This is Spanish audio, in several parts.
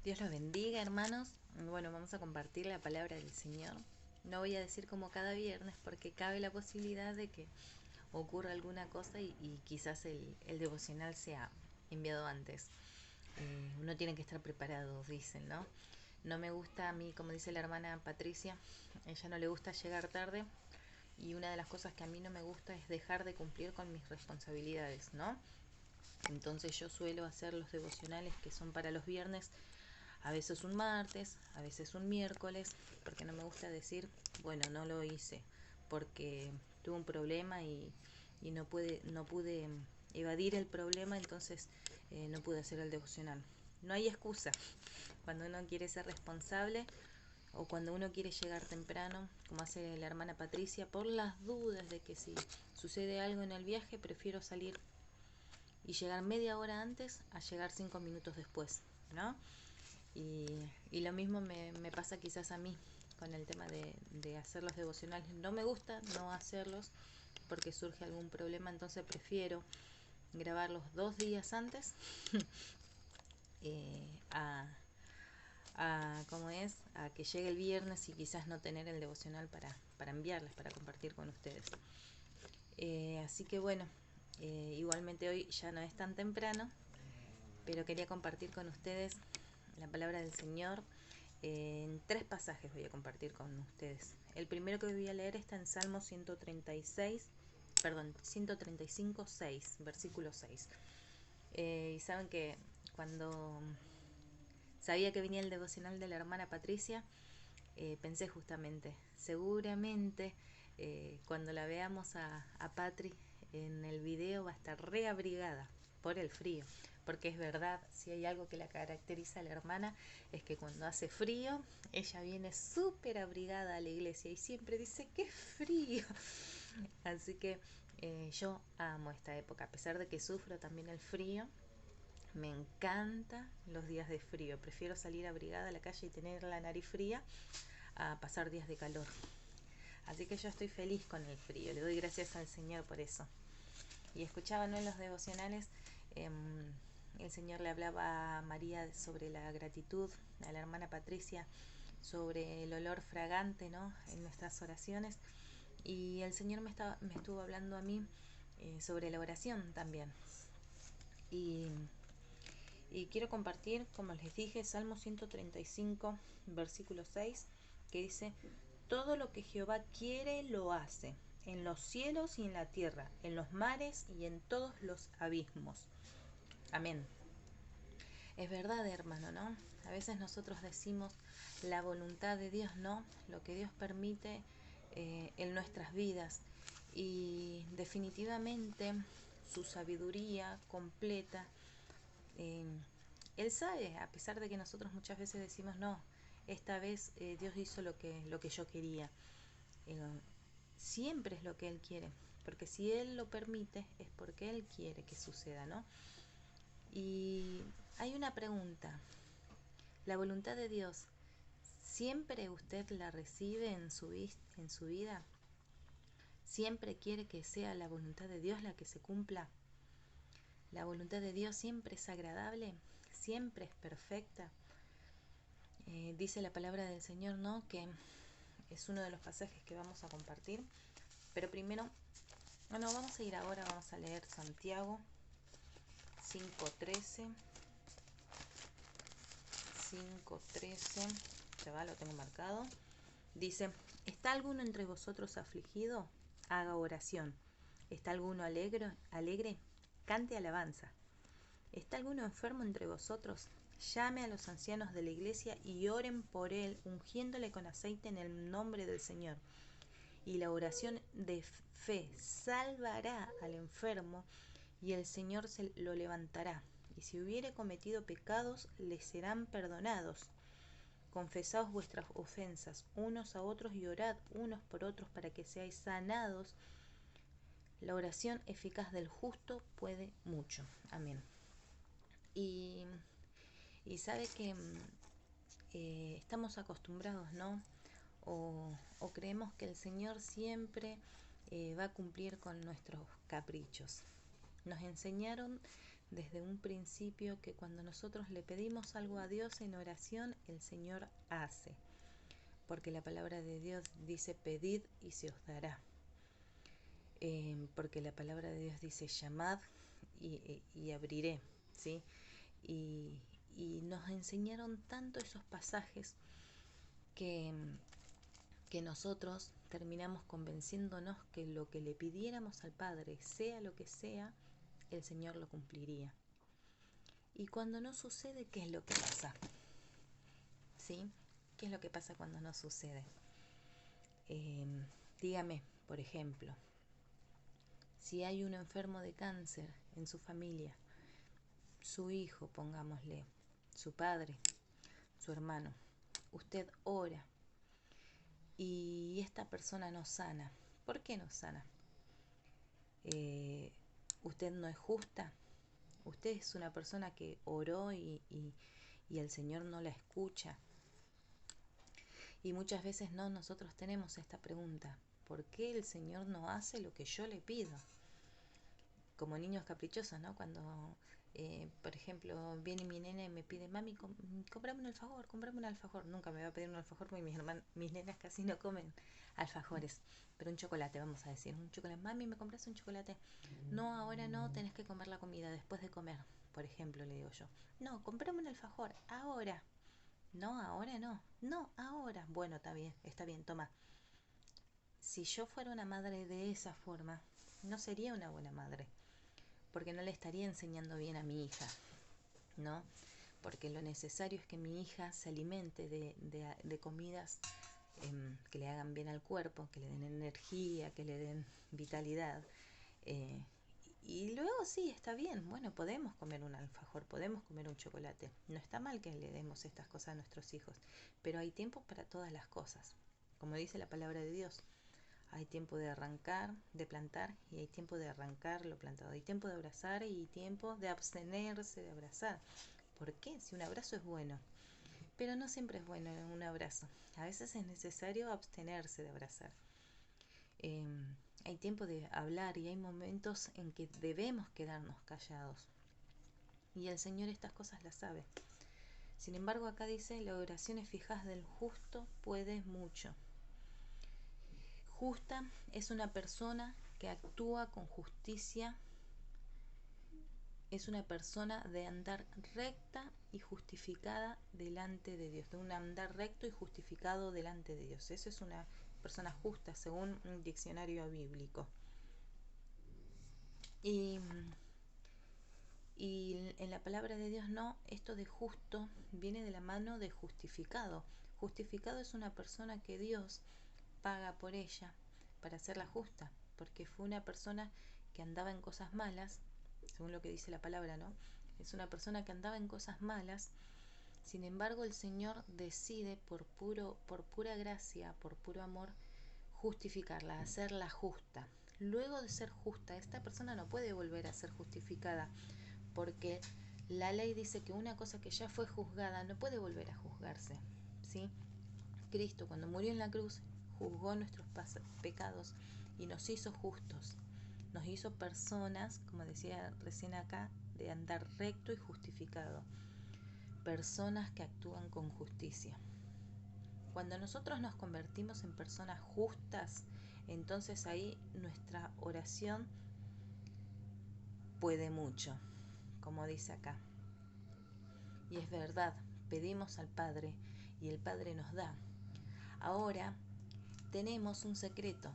Dios los bendiga, hermanos. Bueno, vamos a compartir la palabra del Señor. No voy a decir como cada viernes porque cabe la posibilidad de que ocurra alguna cosa y quizás el devocional sea enviado antes. Uno tiene que estar preparado, dicen, ¿no? No me gusta a mí, como dice la hermana Patricia, ella no le gusta llegar tarde y una de las cosas que a mí no me gusta es dejar de cumplir con mis responsabilidades, ¿no? Entonces yo suelo hacer los devocionales que son para los viernes, a veces un martes, a veces un miércoles, porque no me gusta decir, bueno, no lo hice porque tuve un problema y no pude evadir el problema, entonces no pude hacer el devocional. No hay excusa cuando uno quiere ser responsable o cuando uno quiere llegar temprano, como hace la hermana Patricia, por las dudas de que si sucede algo en el viaje, prefiero salir y llegar media hora antes a llegar 5 minutos después, ¿no? Y, y lo mismo me pasa quizás a mí con el tema de hacer los devocionales. No me gusta no hacerlos porque surge algún problema, entonces prefiero grabarlos 2 días antes a, ¿cómo es? A que llegue el viernes y quizás no tener el devocional para enviarles, para compartir con ustedes. Así que bueno, igualmente hoy ya no es tan temprano, pero quería compartir con ustedes la palabra del Señor. En 3 pasajes voy a compartir con ustedes. El primero que voy a leer está en Salmo 135, 6, versículo 6. Y saben que cuando sabía que venía el devocional de la hermana Patricia, pensé justamente, seguramente cuando la veamos a Patri en el video va a estar reabrigada por el frío, porque es verdad, si hay algo que la caracteriza a la hermana es que cuando hace frío ella viene súper abrigada a la iglesia y siempre dice que frío. Así que yo amo esta época, a pesar de que sufro también el frío. Me encanta los días de frío. Prefiero salir abrigada a la calle y tener la nariz fría a pasar días de calor. Así que yo estoy feliz con el frío. Le doy gracias al Señor por eso. Y escuchaba, ¿no?, en los devocionales, eh, el Señor le hablaba a María sobre la gratitud, a la hermana Patricia sobre el olor fragante, ¿no?, en nuestras oraciones. Y el Señor me estuvo hablando a mí sobre la oración también. Y Y quiero compartir, como les dije, Salmo 135, versículo 6, que dice, todo lo que Jehová quiere lo hace, en los cielos y en la tierra, en los mares y en todos los abismos. Amén. Es verdad, hermano, ¿no? A veces nosotros decimos la voluntad de Dios, ¿no? Lo que Dios permite en nuestras vidas. Y definitivamente su sabiduría completa, eh, Él sabe, a pesar de que nosotros muchas veces decimos, no, esta vez Dios hizo lo que yo quería. Eh, Siempre es lo que Él quiere, porque si Él lo permite es porque Él quiere que suceda, ¿no? Y hay una pregunta, ¿la voluntad de Dios siempre usted la recibe en su vida? ¿Siempre quiere que sea la voluntad de Dios la que se cumpla? ¿La voluntad de Dios siempre es agradable? ¿Siempre es perfecta? Dice la palabra del Señor, ¿no?, que es uno de los pasajes que vamos a compartir. Pero primero, bueno, vamos a ir ahora, vamos a leer Santiago 5.13. 5.13, ya va, lo tengo marcado. Dice, ¿está alguno entre vosotros afligido? Haga oración. ¿Está alguno alegre? Cante alabanza. ¿Está alguno enfermo entre vosotros? Llame a los ancianos de la iglesia y oren por él, ungiéndole con aceite en el nombre del Señor. Y la oración de fe salvará al enfermo, y el Señor se lo levantará. Y si hubiere cometido pecados, le serán perdonados. Confesaos vuestras ofensas unos a otros y orad unos por otros para que seáis sanados. La oración eficaz del justo puede mucho. Amén. Y, y sabe que estamos acostumbrados, ¿no? O creemos que el Señor siempre va a cumplir con nuestros caprichos. Nos enseñaron desde un principio que cuando nosotros le pedimos algo a Dios en oración, el Señor hace. Porque la palabra de Dios dice: pedid y se os dará. Porque la palabra de Dios dice: llamad y abriré, ¿sí? Y nos enseñaron tanto esos pasajes que, que nosotros terminamos convenciéndonos que lo que le pidiéramos al Padre, sea lo que sea, el Señor lo cumpliría. Y cuando no sucede, ¿qué es lo que pasa? ¿Sí? ¿Qué es lo que pasa cuando no sucede? Dígame, por ejemplo, si hay un enfermo de cáncer en su familia, su hijo, pongámosle, su padre, su hermano, usted ora y esta persona no sana. ¿Por qué no sana? ¿Usted no es justa? ¿Usted es una persona que oró y el Señor no la escucha? Y muchas veces nosotros tenemos esta pregunta: ¿por qué el Señor no hace lo que yo le pido? Como niños caprichosos, ¿no? Cuando, por ejemplo, viene mi nena y me pide: mami, comprame un alfajor, comprame un alfajor. Nunca me va a pedir un alfajor porque mis nenas casi no comen alfajores. Pero un chocolate, vamos a decir, un chocolate. Mami, ¿me compras un chocolate? No, ahora no, tenés que comer la comida después de comer, por ejemplo, le digo yo. No, comprame un alfajor, ahora. No, ahora no. No, ahora. Bueno, está bien, toma. Si yo fuera una madre de esa forma, no sería una buena madre, porque no le estaría enseñando bien a mi hija, ¿no? Porque lo necesario es que mi hija se alimente de comidas que le hagan bien al cuerpo, que le den energía, que le den vitalidad. Y luego sí, está bien, bueno, podemos comer un alfajor, podemos comer un chocolate. No está mal que le demos estas cosas a nuestros hijos, pero hay tiempo para todas las cosas. Como dice la palabra de Dios, hay tiempo de arrancar, de plantar, y hay tiempo de arrancar lo plantado. Hay tiempo de abrazar y tiempo de abstenerse de abrazar. ¿Por qué? Si un abrazo es bueno. Pero no siempre es bueno un abrazo. A veces es necesario abstenerse de abrazar. Hay tiempo de hablar y hay momentos en que debemos quedarnos callados. Y el Señor estas cosas las sabe. Sin embargo, acá dice: la oración eficaz del justo puede mucho. Justa es una persona que actúa con justicia, es una persona de andar recta y justificada delante de Dios, de un andar recto y justificado delante de Dios. Eso es una persona justa según un diccionario bíblico. Y en la palabra de Dios esto de justo viene de la mano de justificado. Justificado es una persona que Dios paga por ella para hacerla justa, porque fue una persona que andaba en cosas malas, según lo que dice la palabra, ¿no? Es una persona que andaba en cosas malas. Sin embargo, el Señor decide por pura gracia, por puro amor, justificarla, hacerla justa. Luego de ser justa, esta persona no puede volver a ser justificada, porque la ley dice que una cosa que ya fue juzgada no puede volver a juzgarse, ¿sí? Cristo, cuando murió en la cruz, juzgó nuestros pecados y nos hizo justos. Nos hizo personas, como decía recién acá, de andar recto y justificado. Personas que actúan con justicia. Cuando nosotros nos convertimos en personas justas, entonces ahí nuestra oración puede mucho, como dice acá. Y es verdad, pedimos al Padre y el Padre nos da. Ahora tenemos un secreto.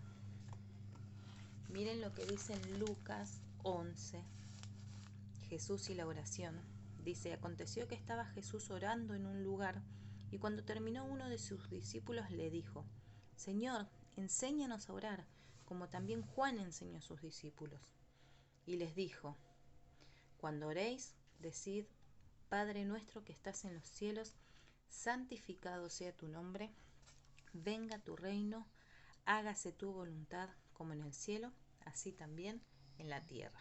Miren lo que dice en Lucas 11, Jesús y la oración. Dice: aconteció que estaba Jesús orando en un lugar, y cuando terminó, uno de sus discípulos le dijo: Señor, enséñanos a orar, como también Juan enseñó a sus discípulos. Y les dijo: cuando oréis, decid: Padre nuestro que estás en los cielos, santificado sea tu nombre, venga tu reino, hágase tu voluntad como en el cielo, así también en la tierra.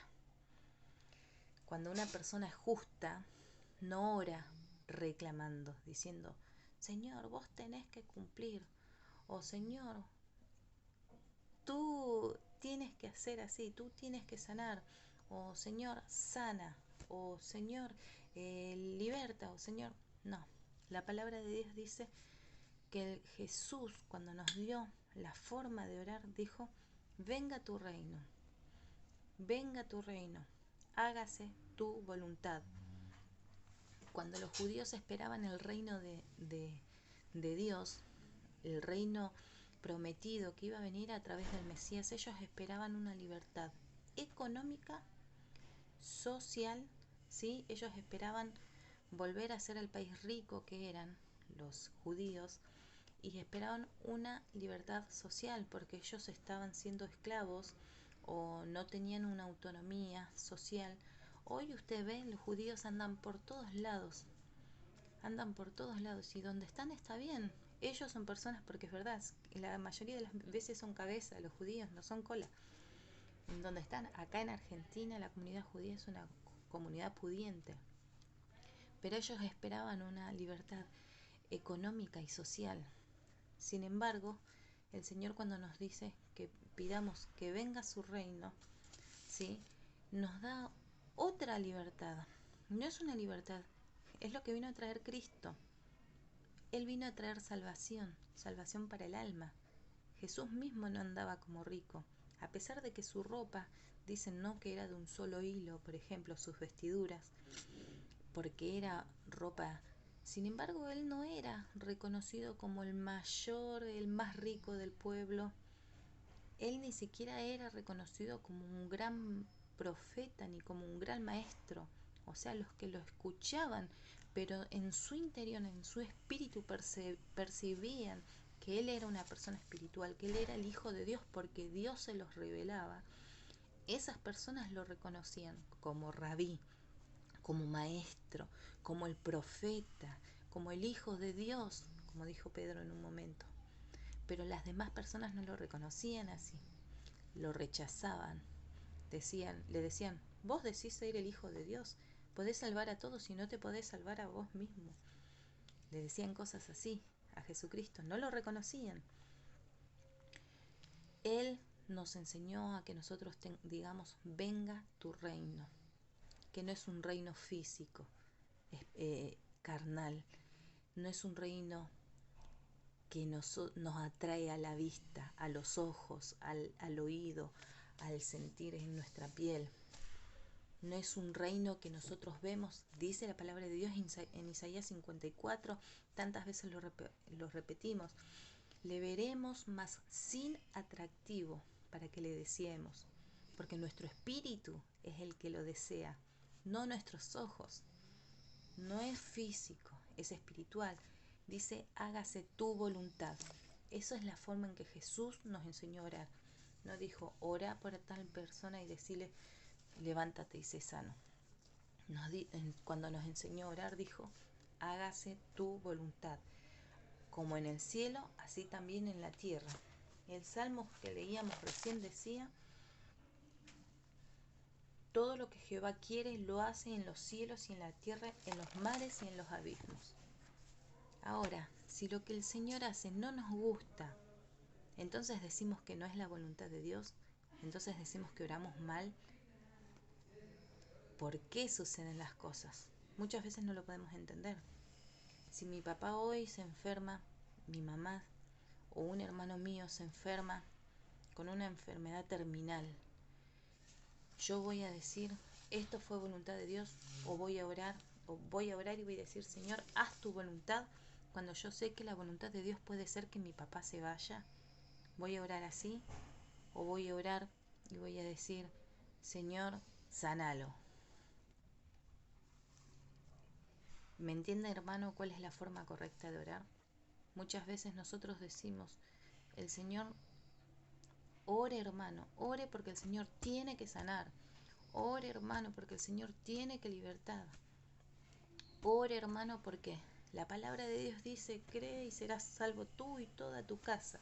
Cuando una persona es justa, no ora reclamando, diciendo: Señor, vos tenés que cumplir, o Señor, tú tienes que hacer así, tú tienes que sanar, o Señor, sana. o Señor, liberta, o Señor. No, la palabra de Dios dice que Jesús, cuando nos dio la forma de orar, dijo, venga tu reino, venga tu reino, hágase tu voluntad. Cuando los judíos esperaban el reino de Dios, el reino prometido que iba a venir a través del Mesías, ellos esperaban una libertad económica, social, ¿sí? Ellos esperaban volver a ser el país rico que eran los judíos y esperaban una libertad social porque ellos estaban siendo esclavos o no tenían una autonomía social. Hoy usted ve, los judíos andan por todos lados y donde están está bien. Ellos son personas, porque es verdad, la mayoría de las veces son cabeza, los judíos no son cola. En donde están, acá en Argentina, la comunidad judía es una comunidad pudiente, pero ellos esperaban una libertad económica y social. Sin embargo, el Señor, cuando nos dice que pidamos que venga su reino, ¿sí?, nos da otra libertad. No es una libertad, es lo que vino a traer Cristo. Él vino a traer salvación, salvación para el alma. Jesús mismo no andaba como rico, a pesar de que su ropa, dicen no que era de un solo hilo, por ejemplo, sus vestiduras, porque era ropa. Sin embargo, él no era reconocido como el mayor, el más rico del pueblo. Él ni siquiera era reconocido como un gran profeta ni como un gran maestro. O sea, los que lo escuchaban, pero en su interior, en su espíritu percibían que él era una persona espiritual, que él era el Hijo de Dios porque Dios se los revelaba. Esas personas lo reconocían como rabí, como maestro, como el profeta, como el Hijo de Dios, como dijo Pedro en un momento. Pero las demás personas no lo reconocían así, lo rechazaban, le decían, vos decís ser el Hijo de Dios, podés salvar a todos y no te podés salvar a vos mismo. Le decían cosas así a Jesucristo, no lo reconocían. Él nos enseñó a que nosotros digamos, venga tu reino, que no es un reino físico, carnal, no es un reino que nos atrae a la vista, a los ojos, al oído, al sentir en nuestra piel. No es un reino que nosotros vemos, dice la palabra de Dios en Isaías 54, tantas veces lo repetimos. Le veremos, mas sin atractivo, para que le deseemos, porque nuestro espíritu es el que lo desea, no nuestros ojos. No es físico, es espiritual. Dice, hágase tu voluntad. Eso es la forma en que Jesús nos enseñó a orar. No dijo, ora por tal persona y decirle, levántate y sé sano. Cuando nos enseñó a orar, dijo, hágase tu voluntad. Como en el cielo, así también en la tierra. El salmo que leíamos recién decía, todo lo que Jehová quiere lo hace en los cielos y en la tierra, en los mares y en los abismos. Ahora, si lo que el Señor hace no nos gusta, entonces decimos que no es la voluntad de Dios, entonces decimos que oramos mal. ¿Por qué suceden las cosas? Muchas veces no lo podemos entender. Si mi papá hoy se enferma, mi mamá o un hermano mío se enferma con una enfermedad terminal, yo voy a decir, esto fue voluntad de Dios, o voy a orar y voy a decir, Señor, haz tu voluntad, cuando yo sé que la voluntad de Dios puede ser que mi papá se vaya. Voy a orar así, o voy a orar y voy a decir, Señor, sanalo. ¿Me entiende, hermano, cuál es la forma correcta de orar? Muchas veces nosotros decimos, el Señor, ore, hermano, ore porque el Señor tiene que sanar. Ore, hermano, porque el Señor tiene que libertar. Ore, hermano, porque la palabra de Dios dice, cree y serás salvo tú y toda tu casa.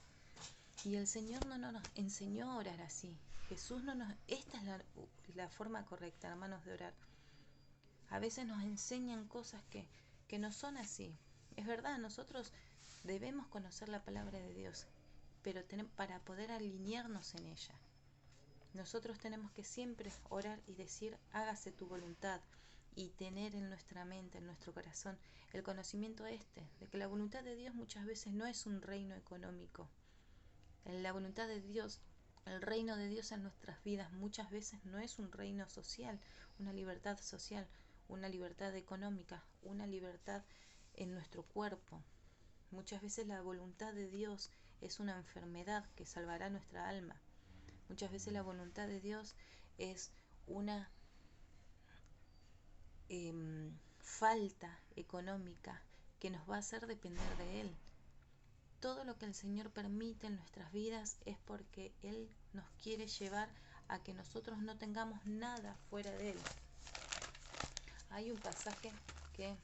Y el Señor no nos enseñó a orar así. Jesús no nos... Esta es la forma correcta, hermanos, de orar. A veces nos enseñan cosas que no son así. Es verdad, nosotros debemos conocer la palabra de Dios, pero para poder alinearnos en ella. Nosotros tenemos que siempre orar y decir, hágase tu voluntad, y tener en nuestra mente, en nuestro corazón, el conocimiento de que la voluntad de Dios muchas veces no es un reino económico. La voluntad de Dios, el reino de Dios en nuestras vidas muchas veces no es un reino social, una libertad social, una libertad económica, una libertad en nuestro cuerpo. Muchas veces la voluntad de Dios es una enfermedad que salvará nuestra alma. Muchas veces la voluntad de Dios es una falta económica que nos va a hacer depender de Él. Todo lo que el Señor permite en nuestras vidas es porque Él nos quiere llevar a que nosotros no tengamos nada fuera de Él. Hay un pasaje que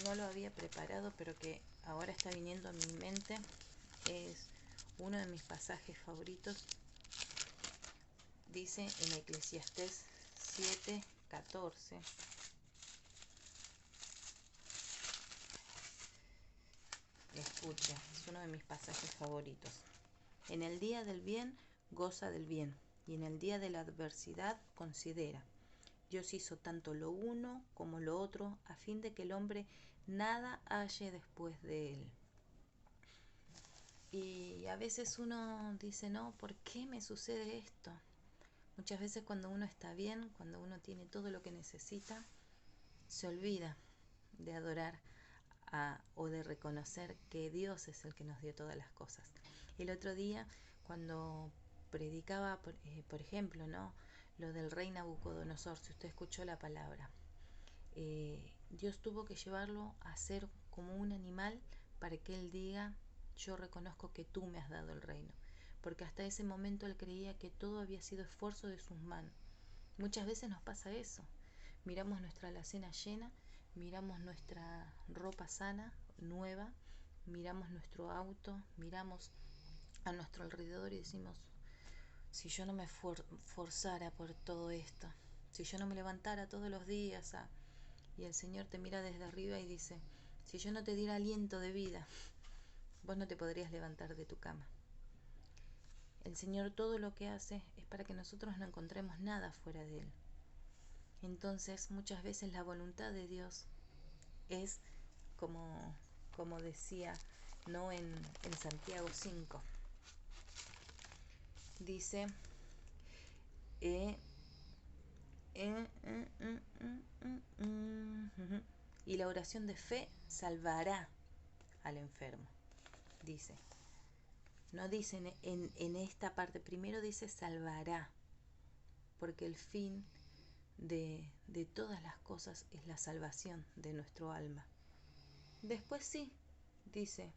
no lo había preparado, pero que ahora está viniendo a mi mente. Es uno de mis pasajes favoritos. Dice en Eclesiastés 7:14. Escucha, es uno de mis pasajes favoritos. En el día del bien, goza del bien, y en el día de la adversidad, considera. Dios hizo tanto lo uno como lo otro, a fin de que el hombre nada halle después de él. Y a veces uno dice, no, ¿por qué me sucede esto? Muchas veces cuando uno está bien, cuando uno tiene todo lo que necesita, se olvida de adorar o de reconocer que Dios es el que nos dio todas las cosas. El otro día, cuando predicaba, por ejemplo, ¿no?, lo del rey Nabucodonosor, si usted escuchó la palabra, Dios tuvo que llevarlo a ser como un animal para que él diga, yo reconozco que tú me has dado el reino, porque hasta ese momento él creía que todo había sido esfuerzo de sus manos. Muchas veces nos pasa eso, miramos nuestra alacena llena, miramos nuestra ropa sana, nueva, miramos nuestro auto, miramos a nuestro alrededor y decimos, si yo no me forzara por todo esto, si yo no me levantara todos los días y el Señor te mira desde arriba y dice, si yo no te diera aliento de vida, vos no te podrías levantar de tu cama. El Señor todo lo que hace es para que nosotros no encontremos nada fuera de Él. Entonces muchas veces la voluntad de Dios es como decía, ¿no?, en Santiago 5. Dice, y la oración de fe salvará al enfermo. Dice, no dice en esta parte, primero dice salvará, porque el fin de todas las cosas es la salvación de nuestro alma. Después sí, dice,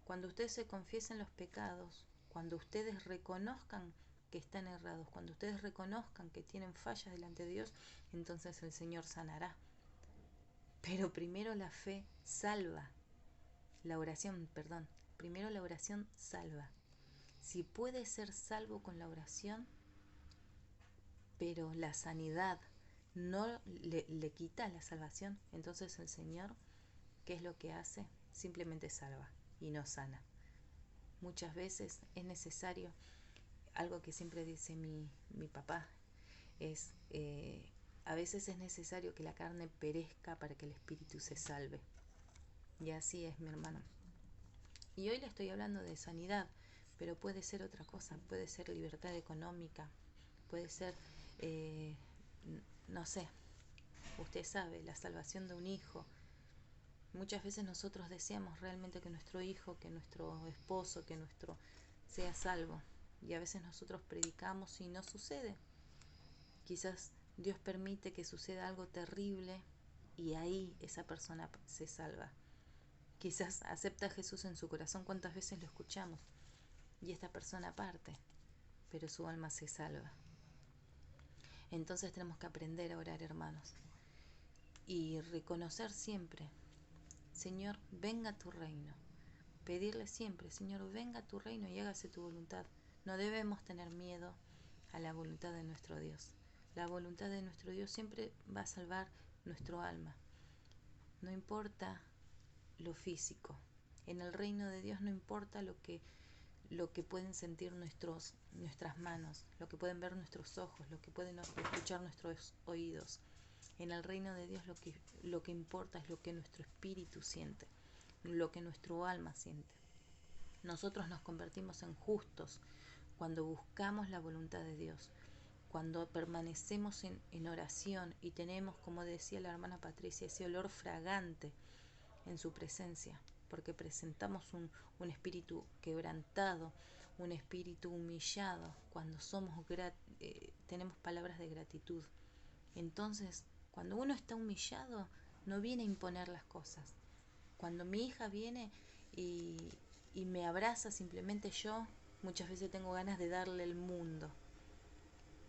cuando ustedes se confiesen los pecados, cuando ustedes reconozcan que están errados, cuando ustedes reconozcan que tienen fallas delante de Dios, entonces el Señor sanará. Pero primero la fe salva. La oración, perdón, primero la oración salva. Si puede ser salvo con la oración, pero la sanidad no le quita la salvación, entonces el Señor, ¿qué es lo que hace? Simplemente salva y no sana. Muchas veces es necesario, algo que siempre dice mi papá, es a veces es necesario que la carne perezca para que el espíritu se salve. Y así es, mi hermano. Y hoy le estoy hablando de sanidad, pero puede ser otra cosa, puede ser libertad económica, puede ser, no sé, usted sabe, la salvación de un hijo. Muchas veces nosotros deseamos realmente que nuestro hijo, que nuestro esposo, que nuestro sea salvo. Y a veces nosotros predicamos y no sucede. Quizás Dios permite que suceda algo terrible y ahí esa persona se salva. Quizás acepta a Jesús en su corazón, cuántas veces lo escuchamos, y esta persona parte, pero su alma se salva. Entonces tenemos que aprender a orar, hermanos, y reconocer siempre, Señor, venga tu reino. Pedirle siempre, Señor, venga tu reino y hágase tu voluntad. No debemos tener miedo a la voluntad de nuestro Dios. La voluntad de nuestro Dios siempre va a salvar nuestro alma. No importa lo físico. En el reino de Dios no importa lo que lo que pueden sentir nuestras manos, lo que pueden ver nuestros ojos, lo que pueden escuchar nuestros oídos. En el reino de Dios lo que importa es lo que nuestro espíritu siente, lo que nuestro alma siente. Nosotros nos convertimos en justos cuando buscamos la voluntad de Dios, cuando permanecemos en oración y tenemos, como decía la hermana Patricia, ese olor fragante en su presencia, porque presentamos un espíritu quebrantado, un espíritu humillado, cuando tenemos palabras de gratitud. Entonces, cuando uno está humillado, no viene a imponer las cosas. Cuando mi hija viene y me abraza, simplemente yo muchas veces tengo ganas de darle el mundo.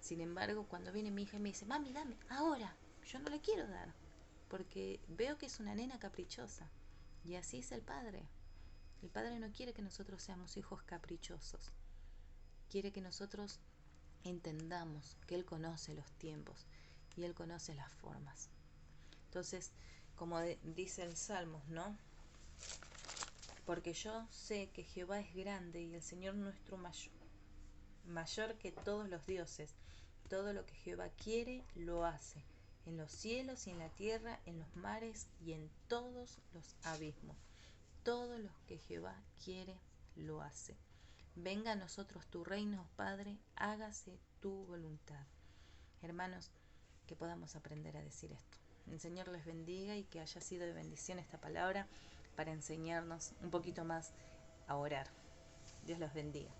Sin embargo, cuando viene mi hija y me dice, mami, dame, ahora, yo no le quiero dar, porque veo que es una nena caprichosa. Y así es el Padre. El Padre no quiere que nosotros seamos hijos caprichosos. Quiere que nosotros entendamos que Él conoce los tiempos y Él conoce las formas. Entonces, como dice el Salmos, ¿no? Porque yo sé que Jehová es grande y el Señor nuestro mayor que todos los dioses. Todo lo que Jehová quiere, lo hace. En los cielos y en la tierra, en los mares y en todos los abismos. Todo lo que Jehová quiere, lo hace. Venga a nosotros tu reino, Padre, hágase tu voluntad. Hermanos, que podamos aprender a decir esto. El Señor les bendiga y que haya sido de bendición esta palabra para enseñarnos un poquito más a orar. Dios los bendiga.